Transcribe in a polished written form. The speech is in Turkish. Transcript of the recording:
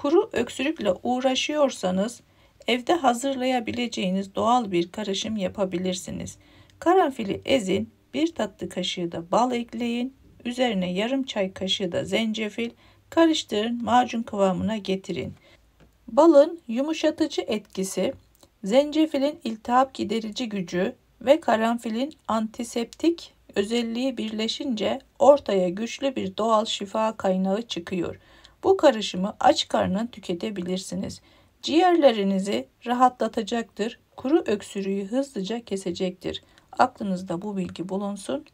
Kuru öksürükle uğraşıyorsanız evde hazırlayabileceğiniz doğal bir karışım yapabilirsiniz. Karanfili ezin, 1 tatlı kaşığı da bal ekleyin, üzerine yarım çay kaşığı da zencefil, karıştırın, macun kıvamına getirin. Balın yumuşatıcı etkisi, zencefilin iltihap giderici gücü ve karanfilin antiseptik özelliği birleşince ortaya güçlü bir doğal şifa kaynağı çıkıyor. Bu karışımı aç karnına tüketebilirsiniz. Ciğerlerinizi rahatlatacaktır, kuru öksürüğü hızlıca kesecektir. Aklınızda bu bilgi bulunsun.